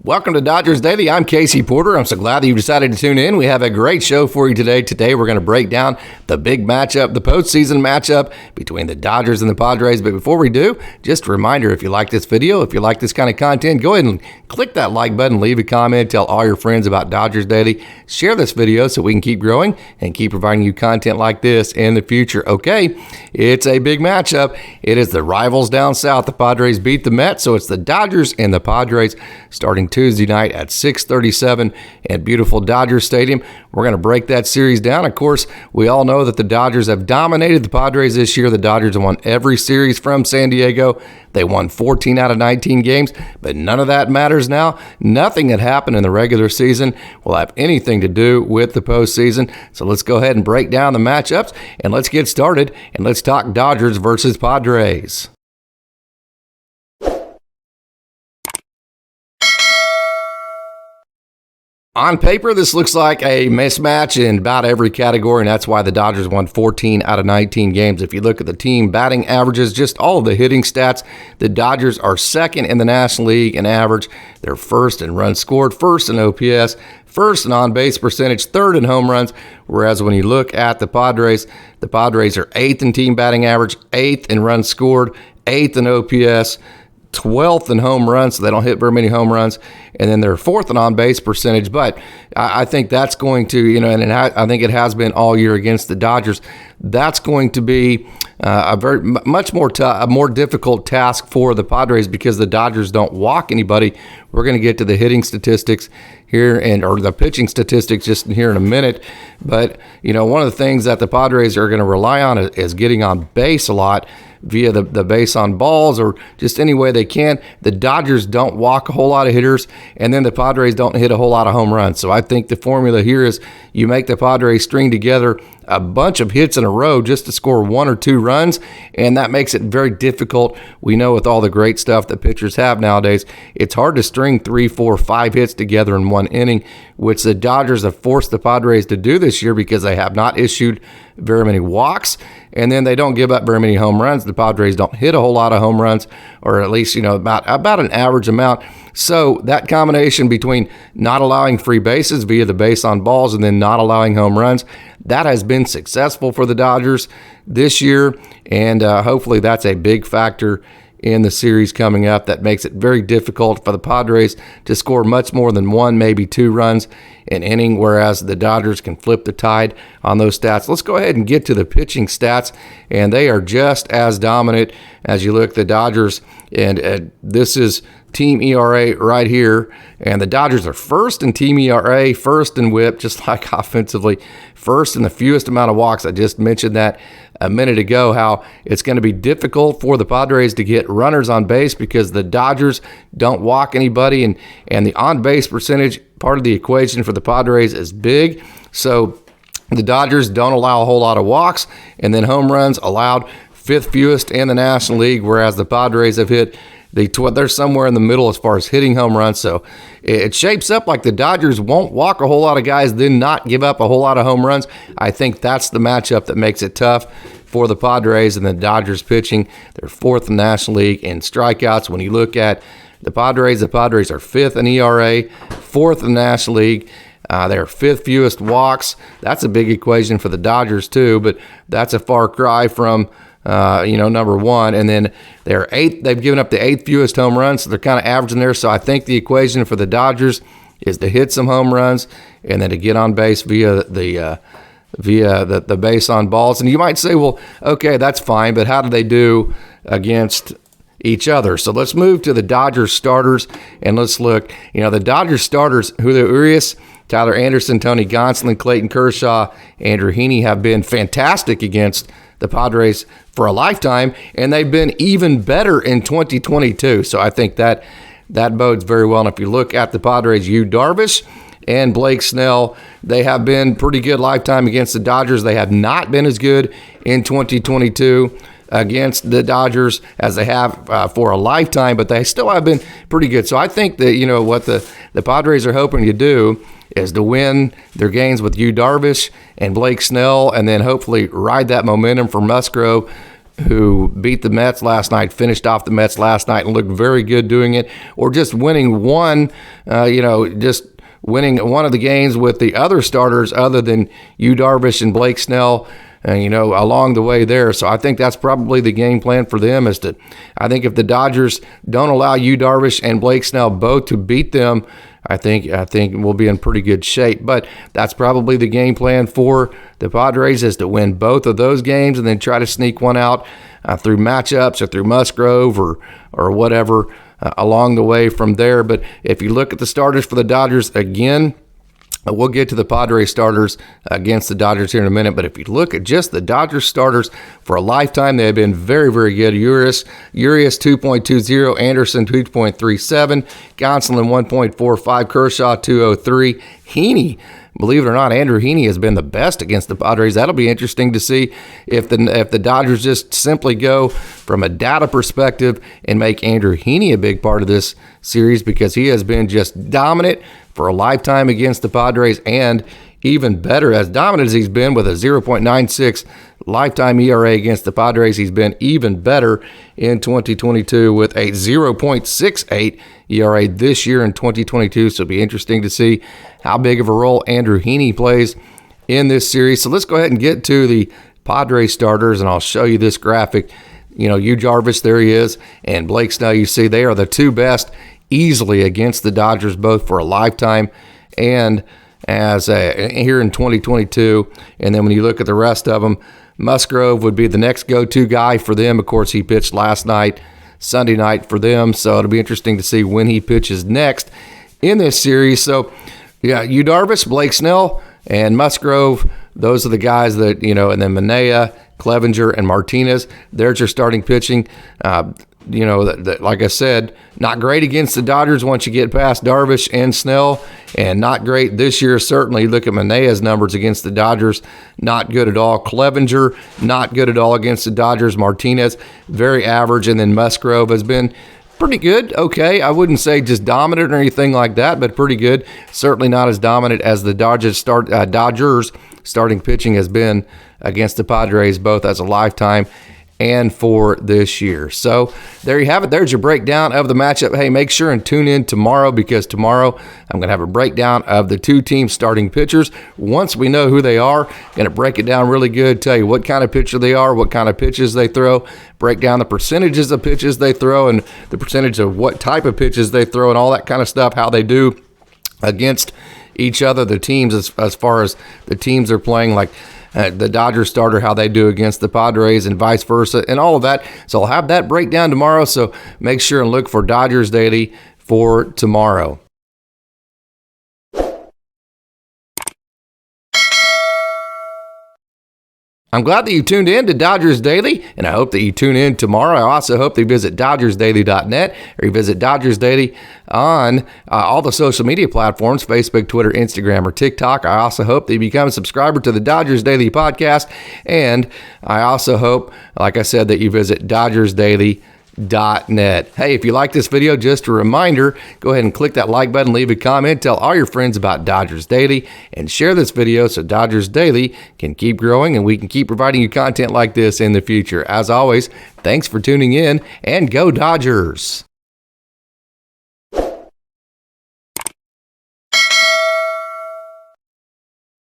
Welcome to Dodgers Daily. I'm Casey Porter. I'm so glad that you decided to tune in. We have a great show for you today. Today, we're going to break down the big matchup, the postseason matchup between the Dodgers and the Padres. But before we do, just a reminder, if you like this video, if you like this kind of content, go ahead and click that like button, leave a comment, tell all your friends about Dodgers Daily. Share this video so we can keep growing and keep providing you content like this in the future. Okay, it's a big matchup. It is the rivals down south. The Padres beat the Mets, so it's the Dodgers and the Padres starting Tuesday night at 6:37 at beautiful Dodger Stadium. We're going to break that series down. Of course, we all know that the Dodgers have dominated the Padres this year. The Dodgers have won every series from San Diego. They won 14 out of 19 games, but none of that matters now. Nothing that happened in the regular season will have anything to do with the postseason. So let's go ahead and break down the matchups, and let's get started, and let's talk Dodgers versus Padres. On paper, this looks like a mismatch in about every category, and that's why the Dodgers won 14 out of 19 games. If you look at the team batting averages, just all of the hitting stats, the Dodgers are second in the National League in average. They're first in runs scored, first in OPS, first in on-base percentage, third in home runs, whereas when you look at the Padres are eighth in team batting average, eighth in runs scored, eighth in OPS, 12th in home runs, so they don't hit very many home runs, and then they're fourth in on-base percentage. But I think that's going to, I think it has been all year against the Dodgers. That's going to be a more difficult task for the Padres because the Dodgers don't walk anybody. We're going to get to the hitting statistics here or the pitching statistics just here in a minute. But one of the things that the Padres are going to rely on is getting on base a lot via the base on balls or just any way they can. The Dodgers don't walk a whole lot of hitters, and then the Padres don't hit a whole lot of home runs. So I think the formula here is you make the Padres string together a bunch of hits in a row just to score one or two runs, and that makes it very difficult. We know with all the great stuff that pitchers have nowadays, it's hard to string 3, 4, 5 hits together in one inning, which the Dodgers have forced the Padres to do this year because they have not issued very many walks, and then they don't give up very many home runs. The Padres don't hit a whole lot of home runs, or at least about an average amount. So that combination between not allowing free bases via the base on balls and then not allowing home runs, that has been successful for the Dodgers this year, and hopefully that's a big factor in the series coming up that makes it very difficult for the Padres to score much more than one, maybe two runs an inning, whereas the Dodgers can flip the tide on those stats. Let's go ahead and get to the pitching stats, and they are just as dominant as you look at the Dodgers, and this is team ERA right here, and the Dodgers are first in team ERA, first in WHIP, just like offensively, first in the fewest amount of walks. I just mentioned that a minute ago, how it's going to be difficult for the Padres to get runners on base because the Dodgers don't walk anybody, and the on-base percentage part of the equation for the Padres is big. So the Dodgers don't allow a whole lot of walks, and then home runs allowed fifth fewest in the National League, whereas the Padres have hit they're somewhere in the middle as far as hitting home runs. So it shapes up like the Dodgers won't walk a whole lot of guys, then not give up a whole lot of home runs. I think that's the matchup that makes it tough for the Padres, and the Dodgers pitching. They're fourth in the National League in strikeouts. When you look at the Padres are fifth in ERA, fourth in the National League. They're fifth fewest walks. That's a big equation for the Dodgers too, but that's a far cry from number one. And then they're eighth. They've given up the eighth fewest home runs, so they're kind of averaging there. So I think the equation for the Dodgers is to hit some home runs and then to get on base via the base on balls. And you might say, well, okay, that's fine, but how do they do against each other? So let's move to the Dodgers starters, and let's look. The Dodgers starters, Julio Urias, Tyler Anderson, Tony Gonsolin, Clayton Kershaw, Andrew Heaney have been fantastic against the Padres for a lifetime, and they've been even better in 2022. So I think that bodes very well. And if you look at the Padres, Yu Darvish and Blake Snell, they have been pretty good lifetime against the Dodgers. They have not been as good in 2022 against the Dodgers as they have for a lifetime, but they still have been pretty good. So I think that, what the Padres are hoping to do is to win their games with Yu Darvish and Blake Snell, and then hopefully ride that momentum for Musgrove who beat the Mets last night, finished off the Mets last night and looked very good doing it, or just winning one, just winning one of the games with the other starters other than Yu Darvish and Blake Snell, along the way there. So I think that's probably the game plan for them I think if the Dodgers don't allow Yu Darvish and Blake Snell both to beat them, I think we'll be in pretty good shape. But that's probably the game plan for the Padres, is to win both of those games and then try to sneak one out through matchups or through Musgrove or whatever along the way from there. But if you look at the starters for the Dodgers, again, we'll get to the Padres starters against the Dodgers here in a minute, but if you look at just the Dodgers starters for a lifetime, they have been very, very good. Urias 2.20, Anderson 2.37, Gonsolin 1.45, Kershaw 2.03, Heaney. Believe it or not, Andrew Heaney has been the best against the Padres. That'll be interesting to see if the Dodgers just simply go from a data perspective and make Andrew Heaney a big part of this series, because he has been just dominant for a lifetime against the Padres, and even better, as dominant as he's been with a 0.96 lifetime ERA against the Padres, he's been even better in 2022 with a 0.68 ERA this year in 2022. So it'll be interesting to see how big of a role Andrew Heaney plays in this series. So let's go ahead and get to the Padres starters, and I'll show you this graphic. Yu Darvish, there he is, and Blake Snell, you see they are the two best easily against the Dodgers, both for a lifetime and as here in 2022. And then when you look at the rest of them, Musgrove would be the next go-to guy for them. Of course, he pitched last night, Sunday night for them, so it'll be interesting to see when he pitches next in this series. So, yeah, Yu Darvish, Blake Snell, and Musgrove, those are the guys that, and then Manaea, Clevenger, and Martinez, there's your starting pitching. Like I said, not great against the Dodgers once you get past Darvish and Snell, and not great this year. Certainly, look at Manaea's numbers against the Dodgers, not good at all. Clevenger, not good at all against the Dodgers. Martinez, very average, and then Musgrove has been pretty good. Okay, I wouldn't say just dominant or anything like that, but pretty good. Certainly not as dominant as the Dodgers starting pitching has been against the Padres, both as a lifetime and for this year. So there you have it. There's your breakdown of the matchup. Hey, make sure and tune in tomorrow, because tomorrow I'm going to have a breakdown of the two teams starting pitchers. Once we know who they are, going to break it down really good, tell you what kind of pitcher they are, what kind of pitches they throw, break down the percentages of pitches they throw and the percentage of what type of pitches they throw and all that kind of stuff, how they do against each other, the teams, as far as the teams they're playing, like the Dodgers starter, how they do against the Padres and vice versa, and all of that. So I'll have that breakdown tomorrow, so make sure and look for Dodgers Daily for tomorrow. I'm glad that you tuned in to Dodgers Daily, and I hope that you tune in tomorrow. I also hope that you visit DodgersDaily.net, or you visit Dodgers Daily on all the social media platforms, Facebook, Twitter, Instagram, or TikTok. I also hope that you become a subscriber to the Dodgers Daily podcast, and I also hope, like I said, that you visit DodgersDaily.net. Hey, if you like this video, just a reminder, go ahead and click that like button, leave a comment, tell all your friends about Dodgers Daily, and share this video so Dodgers Daily can keep growing and we can keep providing you content like this in the future. As always, thanks for tuning in, and go Dodgers!